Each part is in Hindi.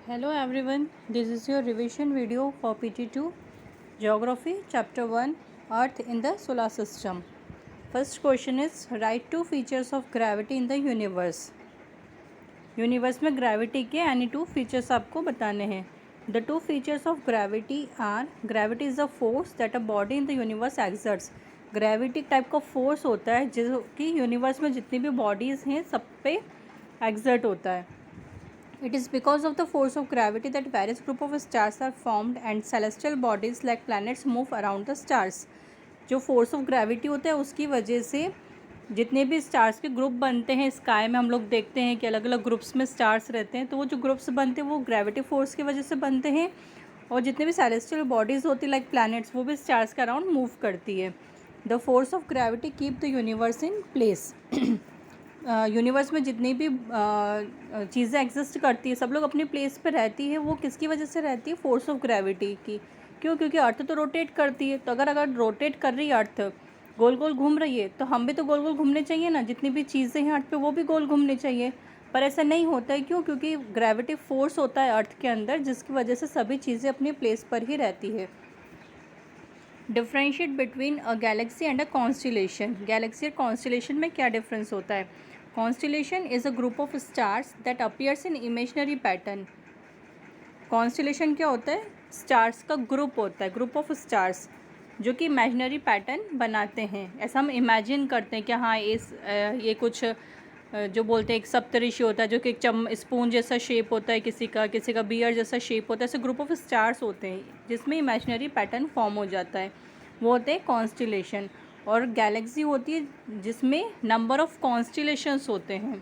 Hello everyone, this is your revision video for PT2 Geography Chapter 1 Earth in the Solar System. First question is write two features of gravity in the universe. Universe में ग्रेविटी के एनी टू फीचर्स आपको बताने हैं. The two features of gravity are gravity is a force that a body in the universe exerts. Gravity type का फोर्स होता है जो कि यूनिवर्स में जितनी भी बॉडीज़ हैं सब पे एक्सर्ट होता है. It is because of the force of gravity that various group of stars are formed and celestial bodies like planets move around the stars. जो फोर्स ऑफ ग्रेविटी होता है उसकी वजह से जितने भी स्टार्स के ग्रुप बनते हैं स्काई में हम लोग देखते हैं कि अलग अलग ग्रुप्स में स्टार्स रहते हैं, तो वो जो ग्रुप्स बनते हैं वो ग्रेविटी फोर्स की वजह से बनते हैं. और जितने भी सेलेस्टियल बॉडीज़ होती है लाइक प्लैनेट्स वो भी स्टार्स के अराउंड मूव करती है. The force of gravity keep the universe in place. Universe में जितनी भी चीज़ें एग्जिस्ट करती है सब लोग अपनी प्लेस पे रहती है. वो किसकी वजह से रहती है? फोर्स ऑफ ग्रेविटी की. क्यों? क्योंकि अर्थ तो रोटेट करती है. तो अगर रोटेट कर रही है अर्थ, गोल गोल घूम रही है, तो हम भी तो गोल गोल घूमने चाहिए ना. जितनी भी चीज़ें हैं अर्थ पे वो भी गोल घूमने चाहिए. पर ऐसा नहीं होता है. क्यों? क्योंकि ग्रेविटी फोर्स होता है अर्थ के अंदर जिसकी वजह से सभी चीज़ें अपनी प्लेस पर ही रहती है. Differentiate between a Galaxy and a constellation. Galaxy और कॉन्स्टिलेशन में क्या डिफरेंस होता है? Constellation is a group of stars that appears in imaginary pattern. Constellation क्या होता है? स्टार्स का ग्रुप होता है, ग्रुप ऑफ स्टार्स जो कि इमेजनरी पैटर्न बनाते हैं. ऐसा हम इमेजिन करते हैं कि हाँ ये कुछ जो बोलते हैं एक सप्तऋषि होता है जो कि एक स्पून जैसा शेप होता है, किसी का बियर जैसा शेप होता है. ऐसे ग्रुप ऑफ स्टार्स होते हैं जिसमें इमेजनरी पैटर्न फॉर्म हो जाता है, वो होते हैं कॉन्स्टिलेशन. और गैलेक्सी होती है जिसमें नंबर ऑफ कॉन्स्टिलेशंस होते हैं,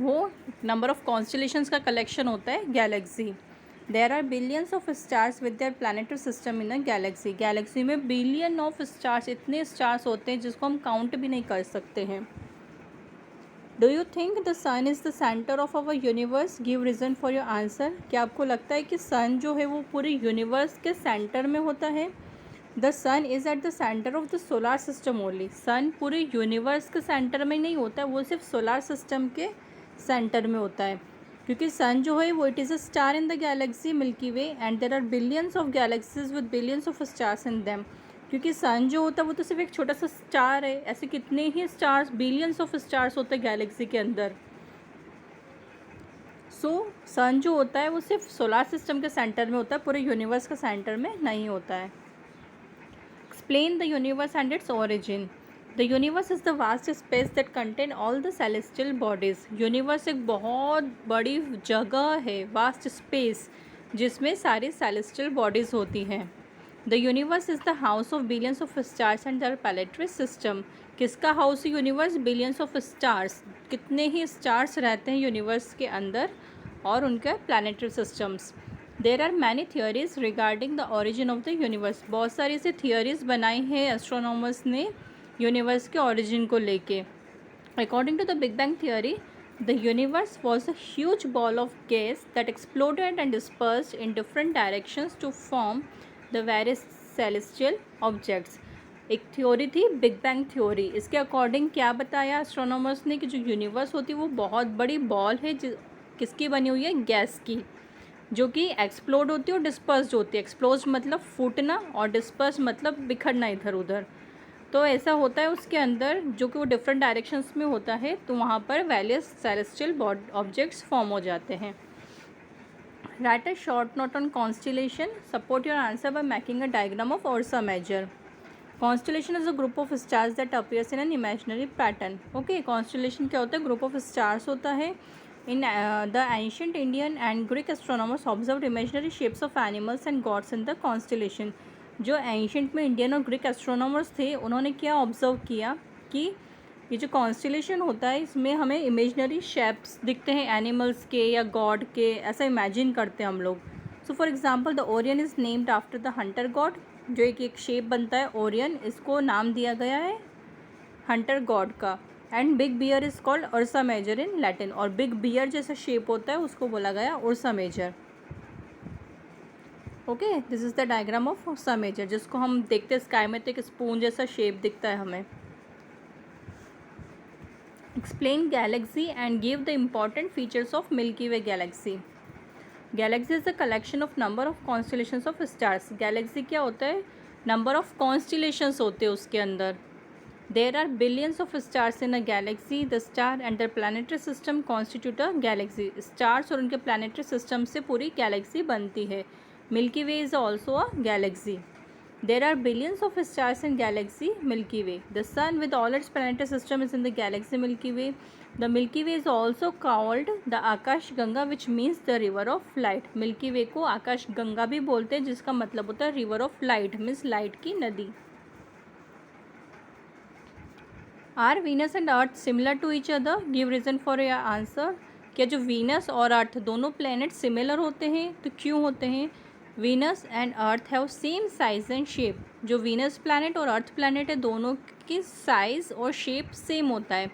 वो नंबर ऑफ कॉन्स्टिलेशंस का कलेक्शन होता है galaxy. There are billions of stars with their planetary system in a galaxy. Galaxy में बिलियन ऑफ स्टार्स, इतने स्टार्स होते हैं जिसको हम काउंट भी नहीं कर सकते हैं. Do you think the sun is the centre of our universe? Give reason for your answer. क्या आपको लगता है कि सन जो है वो पूरे यूनिवर्स के सेंटर में होता है? The sun is at the centre of the solar system only. Sun पूरे यूनिवर्स के सेंटर में नहीं होता है, वो सिर्फ सोलार सिस्टम के सेंटर में होता है. क्योंकि सन जो है वो it is a star in the galaxy Milky Way and there are billions of galaxies with billions of stars in them. क्योंकि सन जो होता है वो तो सिर्फ एक छोटा सा स्टार है, ऐसे कितने ही स्टार्स, बिलियंस ऑफ स्टार्स होते हैं गैलेक्सी के अंदर. सन जो होता है वो सिर्फ सोलार सिस्टम के सेंटर में होता है, पूरे यूनिवर्स के सेंटर में नहीं होता है. Explain the universe and its origin. The universe is the vast space that contain all the celestial bodies. Universe एक बहुत बड़ी जगह है, वास्ट स्पेस जिसमें सारी सेलेस्टियल बॉडीज़ होती हैं. The universe is the house of billions of stars and their planetary system. किसका हाउस है यूनिवर्स? Billions of stars. कितने ही स्टार्स रहते हैं यूनिवर्स के अंदर और उनके planetary systems. There are many theories regarding the origin of the universe. बहुत सारी ऐसी थियोरीज बनाई हैं एस्ट्रोनॉमर्स ने यूनिवर्स के ओरिजिन को लेके. According to the big bang theory, the universe was a huge ball of gas that exploded and dispersed in different directions to form the various celestial objects. एक थ्योरी थी बिग बैंग थ्योरी. इसके अकॉर्डिंग क्या बताया एस्ट्रोनॉमर्स ने कि जो यूनिवर्स होती है वो बहुत बड़ी बॉल है किसकी बनी हुई है? गैस की, जो कि एक्सप्लोड होती है और डिस्पर्स्ड होती है. एक्सप्लोज मतलब फूटना और डिस्पर्स मतलब बिखरना इधर उधर. तो ऐसा होता है उसके अंदर जो कि वो डिफरेंट डायरेक्शंस में होता है, तो वहाँ पर वेरियस सेलेस्टियल ऑब्जेक्ट्स फॉर्म हो जाते हैं. Write a short note on constellation. Support your answer by making a diagram of Ursa Major. Constellation is a group of stars that appears in an imaginary pattern. Okay, constellation क्या होता है? ग्रुप ऑफ स्टार्स होता है. In the ancient Indian and Greek astronomers observed imaginary shapes of animals and gods in the constellation. जो एंशिएंट में इंडियन और ग्रीक एस्ट्रोनॉमर्स थे उन्होंने क्या ऑब्जर्व किया कि ये जो कॉन्स्टिलेशन होता है इसमें हमें इमेजनरी शेप्स दिखते हैं एनिमल्स के या गॉड के, ऐसा इमेजिन करते हैं हम लोग. So for example the Orion is named after the Hunter God. जो एक शेप बनता है ओरियन, इसको नाम दिया गया है हंटर गॉड का. And big bear is called Ursa Major in Latin. और बिग बियर जैसा शेप होता है उसको बोला गया Ursa Major. Okay, this is the diagram of Ursa Major जिसको हम देखते हैं स्काई में तो एक स्पून जैसा शेप दिखता है हमें. Explain Galaxy and give the important features of milky Way Galaxy. Galaxy is a collection of number of constellations of stars. Galaxy क्या होता है? नंबर ऑफ कॉन्स्टिलेशंस होते हैं उसके अंदर। There are billions of stars in a galaxy. The star and the planetary system constitute a galaxy. Stars और उनके प्लानिटरी सिस्टम से पूरी गैलेक्सी बनती है। Milky Way is also a galaxy. There are billions of stars in galaxy Milky Way. The sun with all its planetary system is in the galaxy Milky Way. The Milky Way is also called the Akash Ganga, which means the river of light. Milky Way को आकाश गंगा भी बोलते हैं, जिसका मतलब होता है river of light, means light की नदी. Are Venus and Earth similar to each other? Give reason for your answer. क्या जो वीनस और अर्थ दोनों प्लैनेट सिमिलर होते हैं? तो क्यों होते हैं? Venus and earth have same size and shape. जो वीनस प्लैनेट और अर्थ प्लैनेट है दोनों की साइज़ और शेप सेम होता है,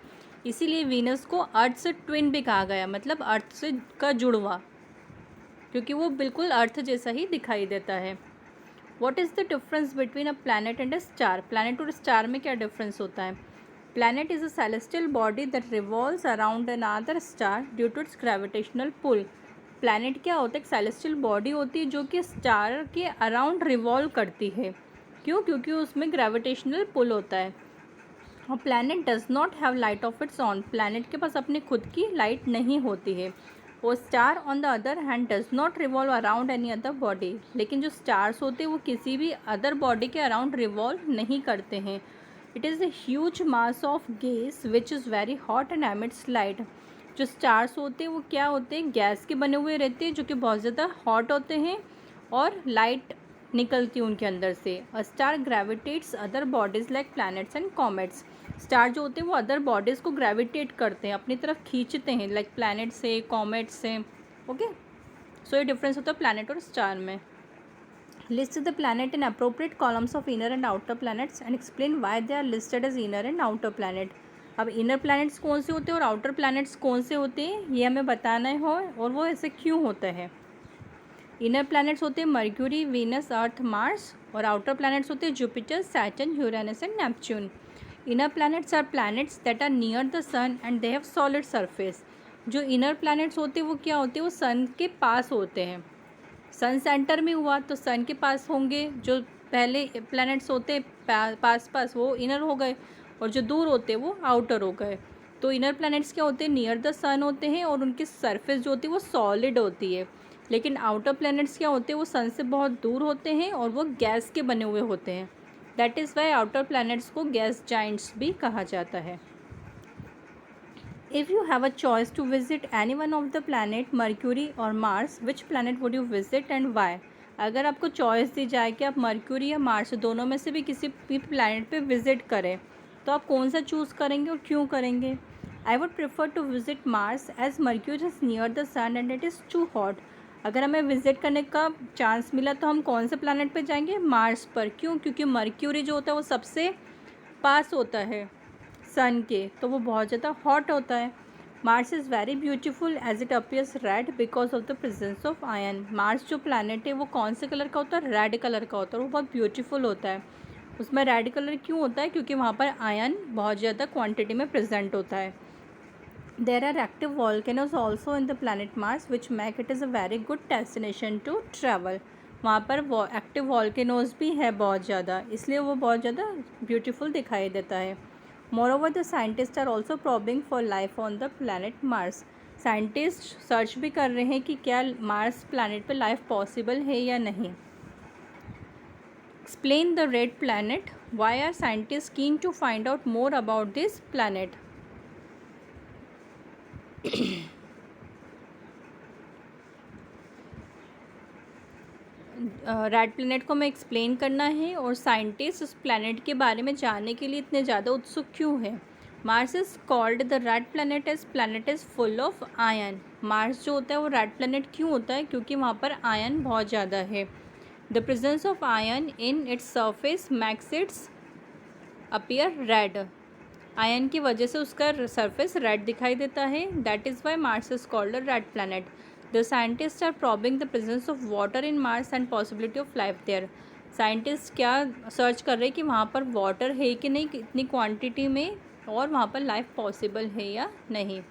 इसीलिए वीनस को अर्थ से ट्विन भी कहा गया, मतलब अर्थ से का जुड़वा, क्योंकि वो बिल्कुल अर्थ जैसा ही दिखाई देता है। What is the difference between a planet and a star? Planet और स्टार में क्या डिफरेंस होता है? Planet is a celestial body that revolves around another star due to its gravitational pull. Planet क्या होता है? एक सेलेस्टियल बॉडी होती है जो कि स्टार के अराउंड रिवॉल्व करती है। क्यों? क्योंकि उसमें ग्रेविटेशनल पुल होता है। और planet does not have light of its on. Planet के पास अपनी खुद की लाइट नहीं होती है। वो star on the other hand does not revolve around any other body. लेकिन जो स्टार्स होते हैं वो किसी भी अदर बॉडी के अराउंड रिवॉल्व नहीं करते हैं। It is a huge mass of gas which is very hot and emits light. जो स्टार्स होते हैं वो क्या होते हैं? गैस के बने हुए रहते हैं जो कि बहुत ज़्यादा हॉट होते हैं और लाइट निकलती है उनके अंदर से। A star gravitates other bodies like planets and comets. Star जो होते हैं वो अदर बॉडीज़ को ग्रेविटेट करते हैं, अपनी तरफ खींचते हैं, लाइक प्लैनेट से, कॉमेट से। ओके, सो ये डिफरेंस होता है प्लैनेट और स्टार में. List the planet in appropriate columns of inner and outer planets and explain why they are listed as inner and outer planet. अब इनर प्लैनेट्स कौन से होते हैं और आउटर प्लैनेट्स कौन से होते हैं ये हमें बताना है और वो ऐसे क्यों होता है. इनर प्लैनेट्स होते हैं मर्क्यूरी, वीनस, अर्थ, मार्स और आउटर प्लैनेट्स होते हैं Jupiter, Saturn, Uranus and Neptune. Inner planets are planets that are near the sun and they have solid surface. जो इनर प्लैनेट्स होते हैं वो क्या होते हैं? वो सन के पास होते हैं. सन सेंटर में हुआ तो सन के पास होंगे. जो पहले प्लैनेट्स होते पास पास वो इनर हो गए और जो दूर होते वो आउटर हो गए. तो इनर प्लैनेट्स क्या होते हैं? नियर द सन होते हैं और उनकी सरफेस जो होती है वो सॉलिड होती है. लेकिन आउटर प्लैनेट्स क्या होते हैं? वो सन से बहुत दूर होते हैं और वो गैस के बने हुए होते हैं. That is why outer planets को गैस जाइंट्स भी कहा जाता है. If you have a choice to visit any one of the planet, Mercury or Mars, which planet would you visit and why? अगर आपको चॉइस दी जाए कि आप मर्क्यूरी या मार्स दोनों में से भी किसी भी प्लानट पे विज़िट करें तो आप कौन सा चूज़ करेंगे और क्यों करेंगे? I would prefer to visit Mars as Mercury is near the sun and it is too hot. अगर हमें विज़िट करने का चांस मिला तो हम कौन से प्लानट पे जाएंगे? मार्स पर. क्यों? क्योंकि मर्क्यूरी जो होता है वो सबसे पास होता है सन के, तो वो बहुत ज़्यादा हॉट होता है. Mars is very beautiful as it appears red because of the presence of iron. Mars जो प्लानट है वो कौन से कलर का होता है? रेड कलर का होता है. वो बहुत ब्यूटीफुल होता है. उसमें रेड कलर क्यों होता है? क्योंकि वहाँ पर आयन बहुत ज़्यादा क्वांटिटी में प्रेजेंट होता है. There are active volcanoes also in the planet Mars which make it is a very good destination to travel. वहाँ पर एक्टिव वॉल्केनोज भी है बहुत ज़्यादा, इसलिए वो बहुत ज़्यादा ब्यूटीफुल दिखाई देता है. Moreover, the scientists are also probing for life on the planet Mars. Scientist search भी कर रहे हैं कि क्या मार्स प्लानट पे लाइफ पॉसिबल है या नहीं. Explain the red planet. Why are scientist keen to find out more about this planet? Red planet को हमें एक्सप्लेन करना है और साइंटिस्ट उस प्लैनेट के बारे में जानने के लिए इतने ज़्यादा उत्सुक क्यों है. Mars is called the red planet as planet is full of iron. Mars जो होता है वो रेड प्लैनेट क्यों होता है? क्योंकि वहाँ पर आयन बहुत ज़्यादा है. The presence of ion in its surface max it's appear red. Ion की वजह से उसका सरफेस रेड दिखाई देता है. That is why Mars is called a red planet. The scientists are probing the presence of water in Mars and possibility of life there. Scientist क्या सर्च कर रहे हैं कि वहाँ पर वाटर है कि नहीं, कितनी क्वांटिटी में, और वहाँ पर लाइफ पॉसिबल है या नहीं.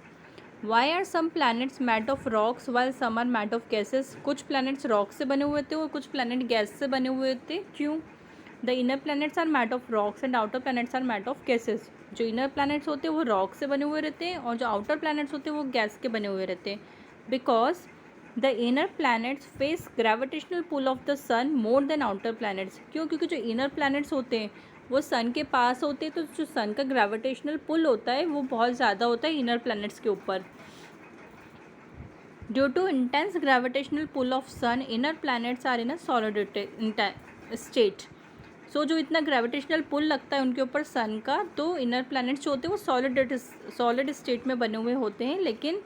Why are some planets made of rocks while some are made of gases? कुछ प्लैनेट्स रॉक से बने हुए थे और कुछ प्लैनेट गैस से बने हुए थे, क्यों? The inner planets are made of rocks and outer planets are made of gases. जो इनर प्लैनेट्स होते हैं वो रॉक से बने हुए रहते हैं और जो आउटर प्लैनेट्स होते हैं वो गैस के बने हुए रहते हैं। Because the inner planets face gravitational pull of the sun more than outer planets. क्यों? क्योंकि जो इनर प्लैनेट्स होते हैं वो सन के पास होते हैं, तो जो सन का ग्रेविटेशनल पुल होता है वो बहुत ज़्यादा होता है इनर प्लैनेट्स के ऊपर। Due to intense gravitational pull of sun, inner planets are in a solid state. So जो इतना ग्रेविटेशनल पुल लगता है उनके ऊपर सन का, तो इनर प्लैनेट्स जो होते हैं वो सॉलिड स्टेट में बने हुए होते हैं। लेकिन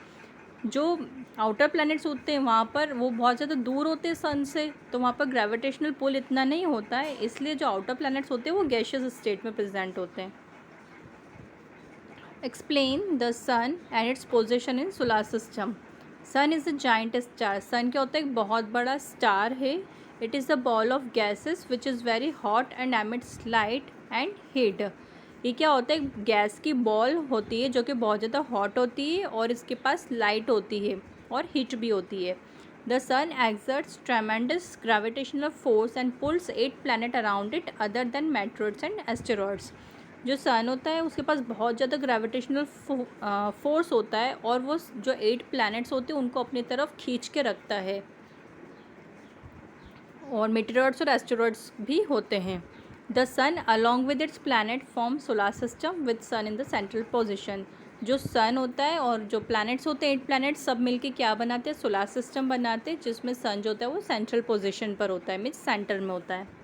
जो आउटर प्लैनेट्स होते हैं वहाँ पर वो बहुत ज़्यादा दूर होते हैं सन से, तो वहाँ पर ग्रेविटेशनल पुल इतना नहीं होता है, इसलिए जो आउटर प्लैनेट्स होते हैं वो गैशियस स्टेट में प्रेजेंट होते हैं। Explain the sun and its position in solar system. Sun is a giant star. Sun क्या होता है? एक बहुत बड़ा स्टार है। It is the ball of gases which is very hot and emits light and heat. ये क्या होता है? गैस की बॉल होती है जो कि बहुत ज़्यादा हॉट होती है और इसके पास लाइट होती है और हीट भी होती है। The sun exerts tremendous gravitational force and pulls 8 planet around it other than meteoroids and asteroids. जो सन होता है उसके पास बहुत ज़्यादा ग्रेविटेशनल फोर्स होता है और वो जो 8 प्लैनेट्स होते हैं उनको अपनी तरफ खींच के रखता है, और मेटेरॉइड्स और एस्टेरॉइड्स भी होते हैं। The sun along with its planet form solar system with sun in the central position. जो सन होता है और जो प्लैनेट्स होते हैं 8 प्लैनेट्स सब मिलके क्या बनाते हैं? सोलर सिस्टम बनाते हैं, जिसमें सन जो होता है वो सेंट्रल पोजिशन पर होता है, मीन्स सेंटर में होता है।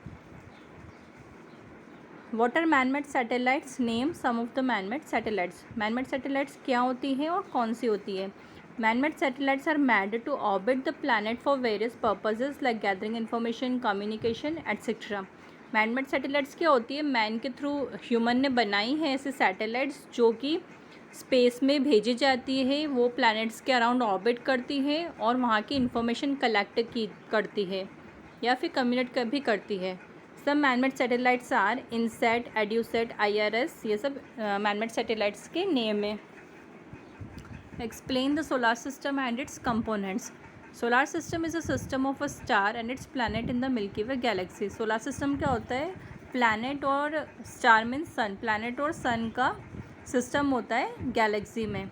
What are man-made satellites? Name some of the man-made satellites. Man-made satellites क्या होती हैं और कौन सी होती है? Man-made satellites are made to orbit the planet for various purposes like gathering information, communication, etc. Man-made satellites क्या होती है? मैन के थ्रू ह्यूमन ने बनाई है ऐसे सैटेलाइट्स जो कि स्पेस में भेजी जाती है, वो प्लैनेट्स के अराउंड ऑर्बिट करती है और वहाँ की इंफॉर्मेशन कलेक्ट करती है या फिर कम्युनिकेट भी करती है। सब manmade satellites are INSAT, EDUSAT, IRS, ये सब मैनमेड सैटेलाइट्स के नेम है। Explain the solar system and its components. Solar system is a system of a star and its planet in the Milky Way galaxy. Solar system क्या होता है? प्लैनेट और स्टार मीन्स सन, प्लैनेट और सन का सिस्टम होता है गैलेक्सी में।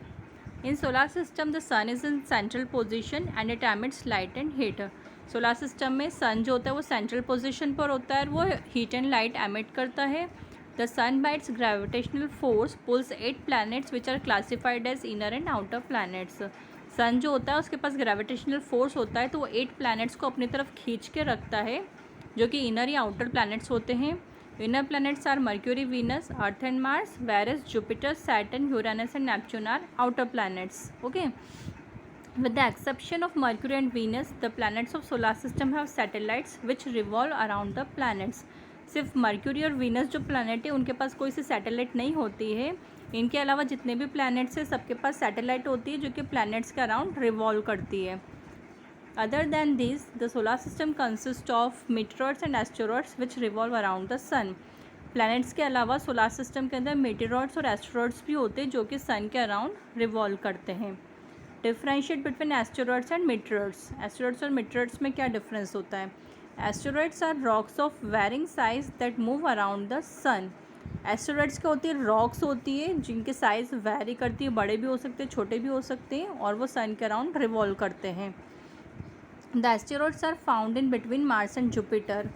In solar system the sun is in central position and it emits light and heat. Solar system में सन जो होता है वो सेंट्रल पोजीशन पर होता है और वो हीट एंड लाइट एमिट करता है। The sun by its gravitational force pulls 8 planets which are classified as inner and outer planets. Sun जो होता है उसके पास ग्रेविटेशनल फोर्स होता है, तो वो 8 प्लैनेट्स को अपनी तरफ खींच के रखता है जो कि इनर या आउटर प्लैनेट्स होते हैं। Inner planets are Mercury, Venus, Earth and Mars, whereas, Jupiter, Saturn, Uranus and Neptune are outer planets. Okay, with the exception of Mercury and Venus, the planets of solar system have satellites which revolve around the planets. सिर्फ मर्क्यूरी और वीनस जो प्लानट है उनके पास कोई सी सैटेलाइट नहीं होती है। इनके अलावा जितने भी प्लैनेट्स हैं सबके पास सैटेलाइट होती है जो कि प्लैनेट्स के अराउंड रिवॉल्व करती है। Other than this the solar system consist of meteoroids and asteroids which revolve around the sun. Planets के अलावा सोलर सिस्टम के अंदर मीटेरॉइड्स और एस्टेरॉइड्स भी होते हैं जो कि सन के अराउंड रिवॉल्व करते हैं। Differentiate between asteroids and meteoroids. Asteroids और मीटेरॉइड्स में क्या डिफरेंस होता है? Asteroids are rocks of varying size that move around the sun. Asteroids क्या होती है? रॉक्स होती है जिनके साइज़ वेरी करती है, बड़े भी हो सकते हैं, छोटे भी हो सकते हैं, और वो सन के अराउंड रिवॉल्व करते हैं। The asteroids are found in between Mars and Jupiter.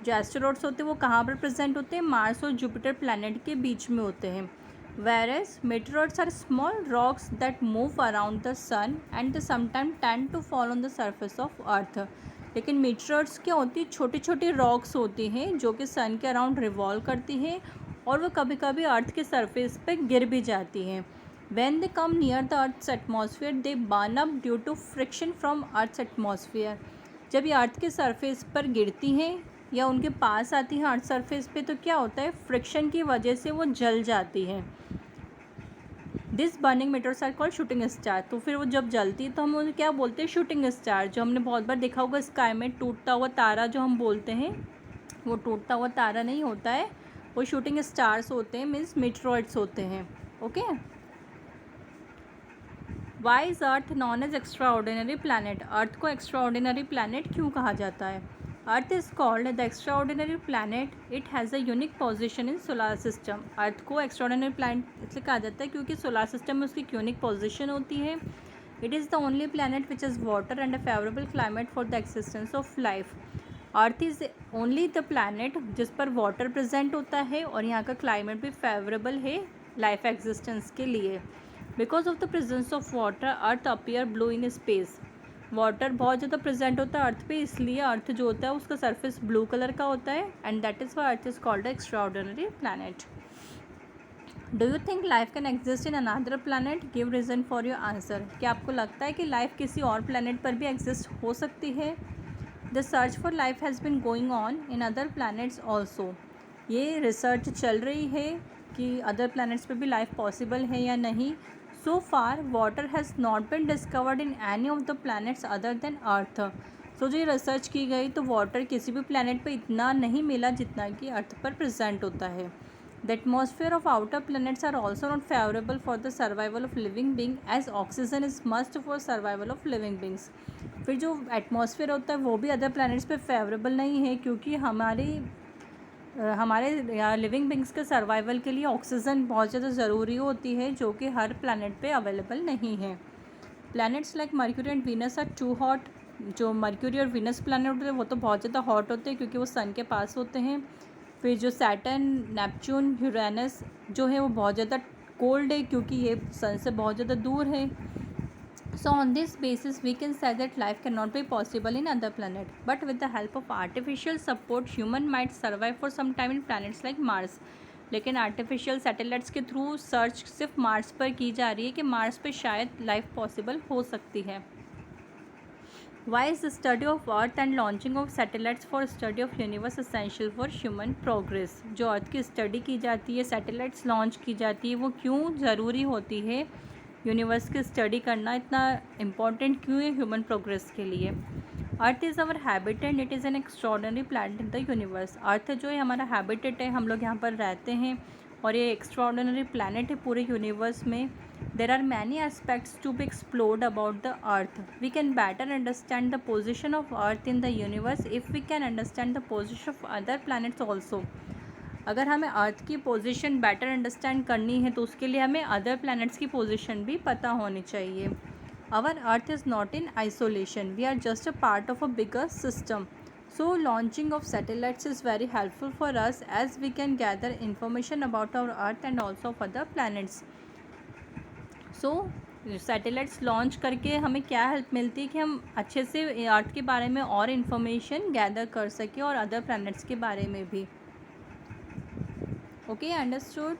जो एस्टेरॉइड्स होते हैं वो कहाँ पर प्रेजेंट होते हैं? मार्स और जुपिटर प्लैनेट के बीच में होते हैं। Whereas meteoroids are small rocks that move around the sun and they sometimes tend to fall on the surface of earth. लेकिन meteoroids क्या होती है? छोटी छोटी रॉक्स होती हैं जो कि सन के अराउंड रिवॉल्व करती हैं और वो कभी कभी अर्थ के सरफेस पे गिर भी जाती हैं। When they come near the Earth's atmosphere, they burn up due to friction from Earth's atmosphere. जब ये अर्थ के सरफेस पर गिरती हैं या उनके पास आती हैं अर्थ सरफेस पे, तो क्या होता है? फ्रिक्शन की वजह से वो जल जाती हैं। This burning materials are called shooting star. तो फिर वो जब जलती है तो हम उन्हें क्या बोलते हैं? Shooting star. जो हमने बहुत बार देखा होगा स्काई में टूटता हुआ तारा जो हम बोलते हैं, वो टूटता हुआ तारा नहीं होता है, वो शूटिंग स्टार्स होते हैं, मीन्स मेटेरॉइड्स होते हैं। Okay, why is earth known as extra ordinary planet? Earth को एक्स्ट्रा ऑर्डिनरी प्लानट क्यों कहा जाता है? Earth is called the extra ordinary planet, it has a unique position in solar system. Earth को एक्स्ट्रा ऑर्डिनरी प्लानट इसलिए कहा जाता है क्योंकि सोलार सिस्टम में उसकी एक यूनिक पोजिशन होती है। It is the only planet which is water and a favourable climate for the existence of life. Earth is only the planet जिस पर वाटर प्रेजेंट होता है और यहाँ का क्लाइमेट भी फेवरेबल है लाइफ एग्जिस्टेंस के लिए। Because of the presence of water earth appear blue in space. Water बहुत ज़्यादा प्रेजेंट होता है अर्थ पे, इसलिए अर्थ जो होता है उसका सरफेस ब्लू कलर का होता है and that is why earth is called extra ordinary planet. Do you think life can exist in another planet? Give reason for your answer. क्या आपको लगता है कि लाइफ किसी और प्लानट पर भी एग्जिस्ट हो सकती है? The search for life has been going on in other planets also. ये रिसर्च चल रही है कि अदर प्लानट्स पे भी लाइफ पॉसिबल है या नहीं। So far water has not been discovered in any of the planets other than earth. So जो ये रिसर्च की गई तो वाटर किसी भी प्लानट पे इतना नहीं मिला जितना कि अर्थ पर प्रेजेंट होता है। The atmosphere of outer planets are also not favourable for the survival of living being as oxygen is must for survival of living beings. फिर जो एटमॉस्फेयर होता है वो भी अदर प्लैनेट्स पे फेवरेबल नहीं है क्योंकि हमारे यहाँ लिविंग बींग्स के सर्वाइवल के लिए ऑक्सीजन बहुत ज़्यादा ज़रूरी होती है जो कि हर प्लैनेट पे अवेलेबल नहीं है। Planets like Mercury and Venus are too hot. जो मर्क्यूरी और वीनस प्लैनेट होते हैं वो तो बहुत ज़्यादा हॉट होते हैं क्योंकि वो सन के पास होते हैं। फिर जो सैटर्न, नेपच्यून, यूरेनस जो है वो बहुत ज़्यादा कोल्ड है क्योंकि ये सन से बहुत ज़्यादा दूर है। So on this basis we can say that life cannot be possible in other planet, but with the help of artificial support human might survive for some time in planets like Mars। लेकिन आर्टिफिशियल सैटेलाइट्स के थ्रू सर्च सिर्फ मार्स पर की जा रही है कि मार्स पे शायद लाइफ पॉसिबल हो सकती है। Why is the study of Earth and launching of satellites for study of universe essential for human progress? जो अर्थ की स्टडी की जाती है, सैटेलाइट्स लॉन्च की जाती है, वो क्यों ज़रूरी होती है? यूनिवर्स की स्टडी करना इतना इम्पॉर्टेंट क्यों है ह्यूमन प्रोग्रेस के लिए? Earth is our habitat, it is an extraordinary planet in the universe. Earth जो है हमारा हैबिटेट है, हम लोग यहाँ पर रहते हैं और ये एक्स्ट्रॉर्डनरी प्लैनेट है पूरे यूनिवर्स में। There are many aspects to be explored about the Earth. We can better understand the position of Earth in the universe if we can understand the position of other planets also. अगर हमें अर्थ की पोजीशन बेटर अंडरस्टैंड करनी है तो उसके लिए हमें अदर प्लैनेट्स की पोजीशन भी पता होनी चाहिए। Our Earth is not in isolation, we are just a part of a bigger system. So launching of satellites is very helpful for us as we can gather information about our Earth and also of other planets. So satellites launch करके हमें क्या हेल्प मिलती है कि हम अच्छे से अर्थ के बारे में और इन्फॉर्मेशन गैदर कर सकें और अदर प्लैनेट्स के बारे में भी। Okay, understood.